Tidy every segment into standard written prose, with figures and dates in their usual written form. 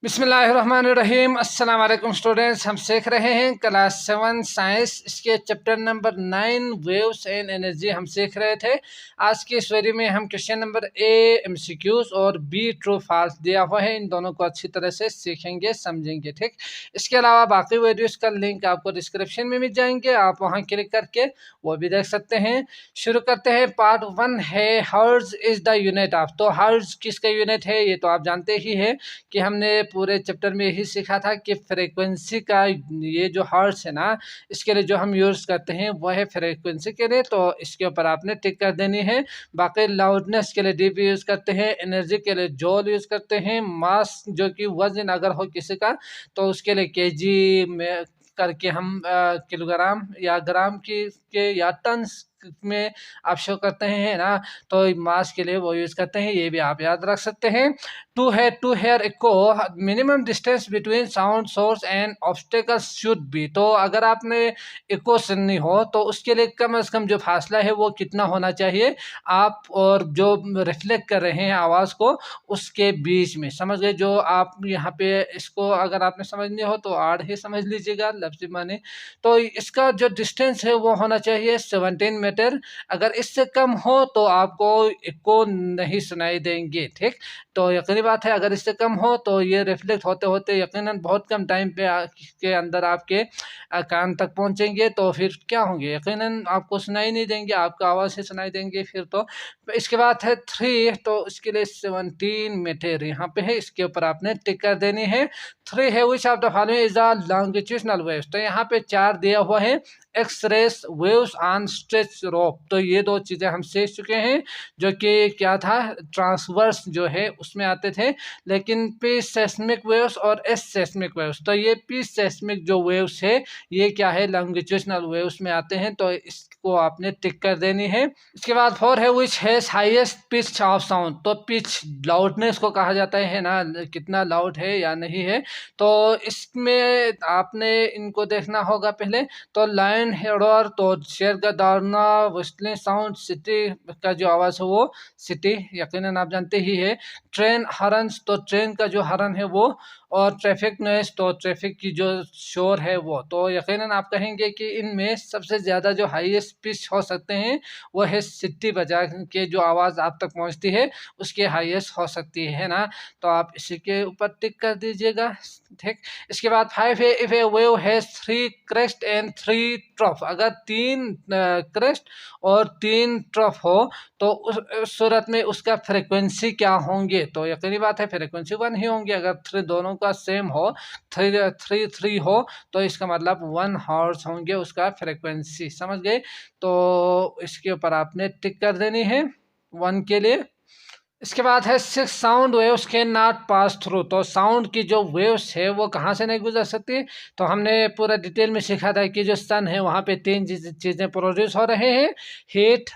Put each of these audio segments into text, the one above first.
बिस्मिल्लाहिर्रहमानिर्रहीम। अस्सलाम वालेकुम स्टूडेंट्स, हम सीख रहे हैं क्लास 7 साइंस, इसके chapter number 9 waves and energy हम सीख रहे थे। आज की इस वीडियो में हम क्वेश्चन नंबर ए एमसीक्यूज और बी ट्रू फॉल्स दिया हुआ है, इन दोनों को अच्छी तरह से सीखेंगे समझेंगे। ठीक, इसके अलावा बाकी वीडियोस का लिंक आपको डिस्क्रिप्शन में मिल जाएंगे, आप वहां क्लिक करके वो भी देख सकते हैं। शुरू करते हैं। पार्ट 1 है hertz is the unit of. तो हर्ट्ज किसका यूनिट है ये तो आप जानते ही है कि हमने पूरे चैप्टर में यही सीखा था कि फ्रीक्वेंसी का ये जो हर्ट्ज है ना, इसके लिए जो हम यूज़ करते हैं वो है फ्रीक्वेंसी के लिए, तो इसके ऊपर आपने टिक कर देनी है। बाकी लाउडनेस के लिए डीबी यूज़ करते हैं, एनर्जी के लिए जॉल यूज़ करते हैं, मास जो कि वजन अगर हो किसी का तो उसके लिए केजी में करके हम किलोग्राम या ग्राम के या टन में आप शो करते हैं ना, तो मास के लिए वो यूज़ करते हैं, ये भी आप याद रख सकते हैं। To hear echo minimum distance between sound source and obstacles should be. तो अगर आपने इको सुननी हो तो उसके लिए कम से कम जो फासला है वो कितना होना चाहिए आप और जो रिफ्लेक्ट कर रहे हैं आवाज़ को उसके बीच में, समझ गए। जो आप यहाँ पे इसको अगर आपने समझनी हो तो आड़ ही समझ लीजिएगा लफ्ज़ी माने। तो इसका जो डिस्टेंस है वो होना चाहिए 17 मीटर। अगर इससे कम हो तो आपको इको नहीं सुनाई देंगे। ठीक, तो यकीनी बात है अगर इससे कम हो तो ये रिफ्लेक्ट होते होते यकीनन बहुत कम टाइम के अंदर आपके कान तक पहुंचेंगे, तो फिर क्या होंगे, यकीनन आपको सुनाई नहीं देंगे, आपको आवाज़ से सुनाई देंगे फिर तो। इसके बाद है 3, तो इसके लिए 17 मीटर यहाँ पे है, इसके ऊपर आपने टिक कर देनी है। 3 है which of the following is a longitudinal waves. तो यहाँ पे 4 दिया हुआ है, एक्सरेस वेव्स ऑन स्ट्रेच रोप। तो ये दो चीज़ें हम सीख चुके हैं, जो कि क्या था, ट्रांसवर्स जो है उसमें आते थे, लेकिन पी सेस्मिक वेव्स और एस सेस्मिक वेव्स, तो ये पी सेस्मिक जो वेव्स है ये क्या है, लॉन्गिट्यूडनल वेव्स में आते हैं, तो इसको आपने टिक कर देनी है। इसके बाद 4 है which has highest pitch of sound. तो पिच लाउडनेस को कहा जाता है ना, कितना लाउड है या नहीं है, तो इसमें आपने इनको देखना होगा पहले। तो लायन हेडर, तो शेर का दौड़ना, विस्टलिंग साउंड, सिटी का जो आवाज़ है वो सिटी यकीनन आप जानते ही है। ट्रेन हॉर्न्स, तो ट्रेन का जो हॉर्न है वो, और ट्रैफिक नॉइस, तो ट्रैफिक की जो शोर है वो, तो यकीनन आप कहेंगे कि इनमें सबसे ज़्यादा जो हाईएस्ट पिच हो सकते हैं वो है सिटी बजा के जो आवाज़ आप तक पहुंचती है उसके हाईएस्ट हो सकती है ना, तो आप इसी के ऊपर टिक कर दीजिएगा। ठीक, इसके बाद 5 है if A wave has 3 crest and 3 trough. अगर 3 क्रेस्ट और 3 ट्रफ हो तो उस सूरत में उसका फ्रिक्वेंसी क्या होंगे, तो यकीनी बात है फ्रिक्वेंसी 1 ही होंगे। अगर 3 दोनों का सेम हो, 3 हो, तो इसका मतलब 1 हर्ट्ज होंगे उसका फ्रिक्वेंसी, समझ गए। तो इसके ऊपर आपने टिक कर देनी है 1 के लिए। इसके बाद है 6 sound waves can not pass through. तो साउंड की जो वेव्स है वो कहाँ से नहीं गुजर सकती, तो हमने पूरा डिटेल में सीखा था कि जो सन है वहाँ पे 3 चीज़ें प्रोड्यूस हो रहे हैं, हीट,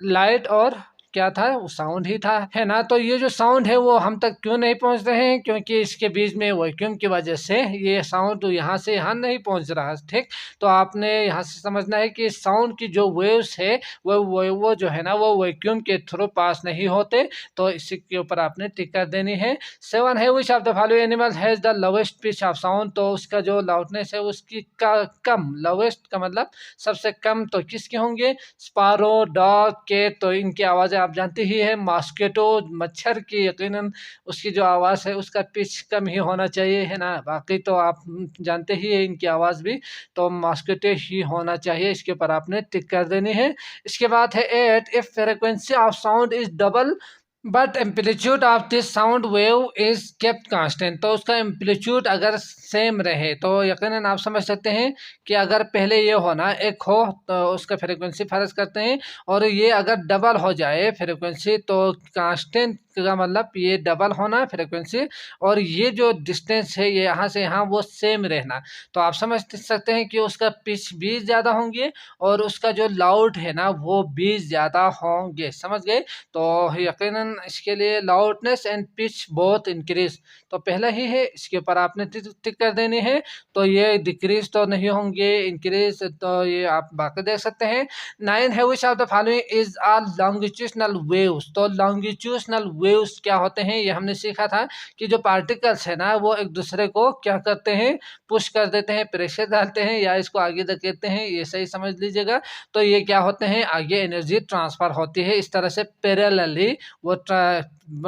लाइट और क्या था, वो साउंड ही था, है ना। तो ये जो साउंड है वो हम तक क्यों नहीं पहुंच रहे हैं, क्योंकि इसके बीच में वैक्यूम की वजह से ये साउंड यहाँ से यहाँ नहीं पहुंच रहा। ठीक, तो आपने यहाँ से समझना है कि साउंड की जो वेव्स है वो जो है ना वो वैक्यूम के थ्रू पास नहीं होते, तो इसी के ऊपर आपने टिक कर देनी है। 7 है which of the following animal has the lowest pitch of sound. तो उसका जो लाउडनेस है उसकी कम, लोवेस्ट का मतलब सबसे कम, तो किसके होंगे, स्पारो, डॉग, केट, तो इनकी आवाज़ें आप जानते ही है। मॉस्किटो, मच्छर की यकीनन उसकी जो आवाज़ है उसका पिच कम ही होना चाहिए, है ना। बाकी तो आप जानते ही है इनकी आवाज़ भी, तो मॉस्किटो ही होना चाहिए, इसके ऊपर आपने टिक कर देनी है। इसके बाद है 8 if frequency of sound is double but amplitude of this sound wave is kept constant. तो उसका एम्पलीट्यूड अगर सेम रहे तो यकीनन आप समझ सकते हैं कि अगर पहले ये होना एक हो तो उसका फ्रिक्वेंसी फर्ज करते हैं, और ये अगर डबल हो जाए फ्रिक्वेंसी तो कांस्टेंट का मतलब ये डबल होना फ्रिक्वेंसी, और ये जो डिस्टेंस है ये यहाँ से यहाँ वो सेम रहना, तो आप समझ सकते हैं कि उसका पिच भी ज़्यादा होंगे और उसका जो लाउड है ना वो भी ज़्यादा होंगे, समझ गए। तो यकीनन इसके लिए loudness and pitch both increase, तो पहला ही है, इसके ऊपर आपने टिक कर देनी है। तो ये डिक्रीज तो नहीं होंगे, इंक्रीज तो ये आप बाकी देख सकते हैं। 9 है which of the following is a longitudinal waves, तो लॉन्गिट्यूशनल वेव्स क्या होते हैं, ये हमने सीखा था कि जो पार्टिकल्स है ना वो एक दूसरे को क्या करते हैं, पुश कर देते हैं, प्रेशर डालते हैं या इसको आगे धकेलते हैं, ये सही समझ लीजिएगा। तो ये क्या होते हैं, आगे एनर्जी ट्रांसफर होती है, इस तरह से पैरेलली वो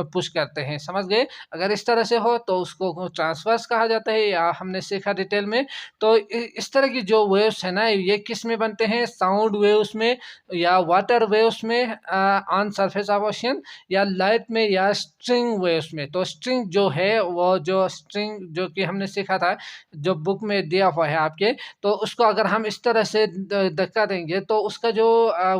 पुश करते हैं, समझ गए। अगर इस तरह से हो तो उसको ट्रांसवर्स कहा जाता है, या हमने सीखा डिटेल में। तो इस तरह की जो वेव्स है ना ये किस में बनते हैं, साउंड वेव्स में या वाटर वेव्स में ऑन सरफेस ऑफ ओशियन, या लाइट में, या स्ट्रिंग वेव्स में। तो स्ट्रिंग जो है वो जो स्ट्रिंग जो कि हमने सीखा था, जो बुक में दिया हुआ है आपके, तो उसको अगर हम इस तरह से धक्का देंगे तो उसका जो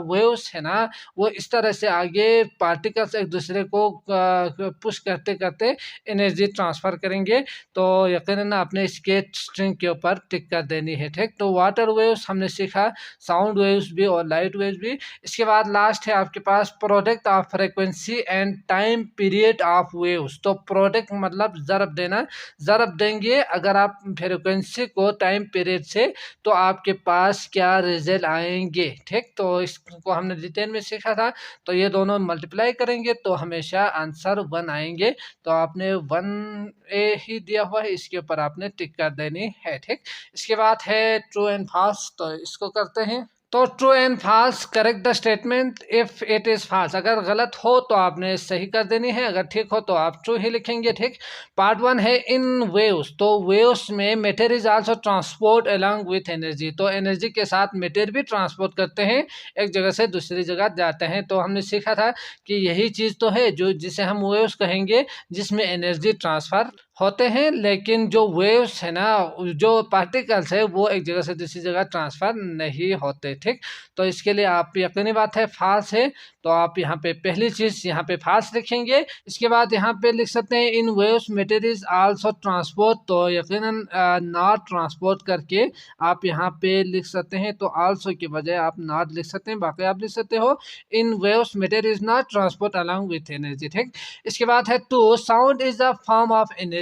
वेव्स है ना वो इस तरह से आगे पार्टिकल्स एक दूसरे को पुश करते करते एनर्जी ट्रांसफ़र करेंगे। तो यकीनन आपने इसके स्ट्रिंग के ऊपर टिक कर देनी है, ठीक। तो वाटर वेव्स हमने सीखा, साउंड वेव्स भी और लाइट वेव्स भी। इसके बाद लास्ट है आपके पास product of frequency and time period of waves. तो प्रोडक्ट मतलब ज़रब देना, ज़रब देंगे अगर आप फ्रीक्वेंसी को टाइम पीरियड से, तो आपके पास क्या रिजल्ट आएंगे, ठीक। तो इसको हमने डिटेल में सीखा था। तो ये दोनों मल्टीप्लाई करेंगे तो हमेशा आंसर 1 आएंगे। तो आपने 1 ए ही दिया हुआ है, इसके ऊपर आपने टिक कर देनी है, ठीक। इसके बाद है ट्रू एंड फॉल्स, तो इसको करते हैं। तो true and false, correct the statement if it is false, अगर गलत हो तो आपने सही कर देनी है, अगर ठीक हो तो आप ट्रू ही लिखेंगे, ठीक। पार्ट 1 है इन वेव्स, तो वेव्स में matter is also transport along with energy, तो एनर्जी के साथ मैटर भी ट्रांसपोर्ट करते हैं, एक जगह से दूसरी जगह जाते हैं। तो हमने सीखा था कि यही चीज़ तो है जो जिसे हम वेव्स कहेंगे, जिसमें एनर्जी ट्रांसफर होते हैं, लेकिन जो वेव्स है ना, जो पार्टिकल्स है वो एक जगह से दूसरी जगह ट्रांसफ़र नहीं होते, ठीक। तो इसके लिए आप यकीनी बात है फॉल्स है, तो आप यहाँ पे पहली चीज़ यहाँ पे फॉल्स लिखेंगे। इसके बाद यहाँ पे लिख सकते हैं in waves matter is also transport, तो यकीनन नॉट ट्रांसपोर्ट करके आप यहाँ पे लिख सकते हैं। तो आल्सो की बजाय आप नॉट लिख सकते हैं, बाकी आप लिख सकते हो in waves matter is not transport along with energy, ठीक। इसके बाद है two sound is a form of energy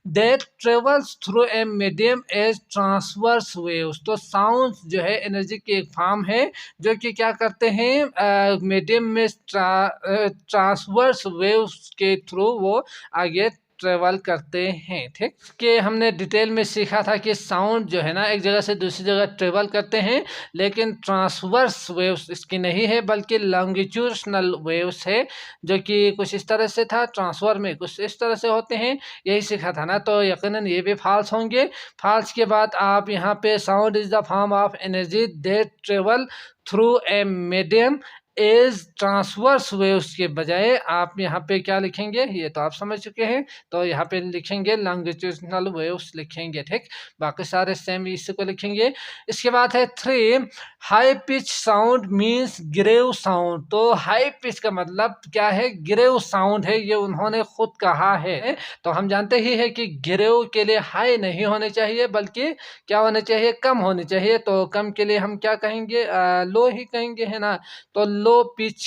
that travels through a medium as transverse waves, तो साउंड जो है एनर्जी की एक फॉर्म है जो कि क्या करते हैं, मीडियम में ट्रांसवर्स वेव्स के थ्रू वो आगे ट्रेवल करते हैं, ठीक। कि हमने डिटेल में सीखा था कि साउंड जो है ना एक जगह से दूसरी जगह ट्रेवल करते हैं, लेकिन ट्रांसवर्स वेव्स इसकी नहीं है, बल्कि लॉन्गिट्यूशनल वेव्स है, जो कि कुछ इस तरह से था, ट्रांसफर में कुछ इस तरह से होते हैं, यही सीखा था ना। तो यकीनन ये भी फॉल्स होंगे। फॉल्स के बाद आप यहाँ पे sound is the form of energy that travel through a medium as transverse waves के बजाय आप यहाँ पे क्या लिखेंगे, ये तो आप समझ चुके हैं। तो यहाँ पे लिखेंगे लॉन्गिट्यूडनल वेव्स लिखेंगे, ठीक। बाकी सारे सेम इसी को लिखेंगे। इसके बाद है 3 high pitch sound means grave sound, तो हाई पिच का मतलब क्या है, ग्रेव साउंड है, ये उन्होंने खुद कहा है। तो हम जानते ही है कि ग्रेव के लिए हाई नहीं होने चाहिए, बल्कि क्या होने चाहिए, कम होनी चाहिए। तो कम के लिए हम क्या कहेंगे, लो ही कहेंगे, है ना। तो लो पिच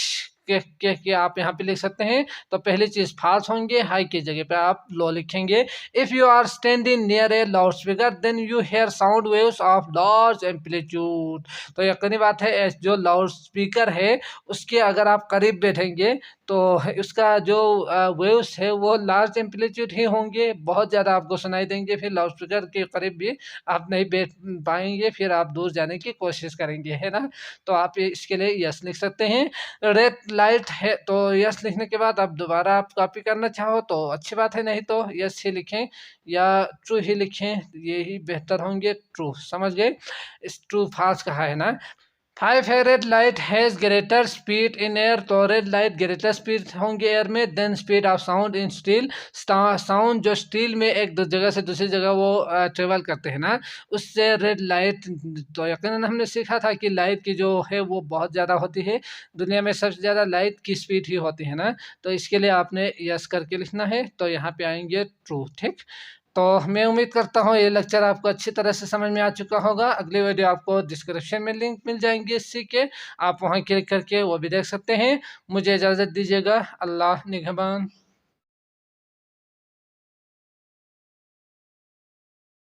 के आप यहाँ पे लिख सकते हैं। तो पहली चीज़ फॉल्स होंगे, हाई की जगह पे आप लो लिखेंगे। If you are standing near a loudspeaker then you hear sound waves of large amplitude, तो यकीनी बात है जो लाउड स्पीकर है उसके अगर आप करीब बैठेंगे तो उसका जो वेव्स है वो लार्ज एम्पलीट्यूड ही होंगे, बहुत ज़्यादा आपको सुनाई देंगे, फिर लाउड स्पीकर के करीब भी आप नहीं बैठ पाएंगे, फिर आप दूर जाने की कोशिश करेंगे, है ना। तो आप इसके लिए यस लिख सकते हैं। रेड लाइट है, तो यस लिखने के बाद आप दोबारा आप कॉपी करना चाहो तो अच्छी बात है, नहीं तो यस ही लिखें या ट्रू ही लिखें, यही बेहतर होंगे। ट्रू समझ गए, इस ट्रू फॉल्स कहा है ना। 5 है red light has greater speed in air, तो रेड लाइट ग्रेटर स्पीड होंगे एयर में then speed of sound in steel, sound जो स्टील में एक जगह से दूसरी जगह वो ट्रेवल करते हैं ना, उससे रेड लाइट, तो यकीनन हमने सीखा था कि लाइट की जो है वो बहुत ज़्यादा होती है, दुनिया में सबसे ज़्यादा लाइट की स्पीड ही होती है ना। तो इसके लिए आपने यस करके लिखना है, तो यहाँ पे आएंगे ट्रू, ठीक। तो मैं उम्मीद करता हूँ ये लेक्चर आपको अच्छी तरह से समझ में आ चुका होगा। अगली वीडियो आपको डिस्क्रिप्शन में लिंक मिल जाएंगे इसी के, आप वहाँ क्लिक करके वो भी देख सकते हैं। मुझे इजाज़त दीजिएगा। अल्लाह निगहबान।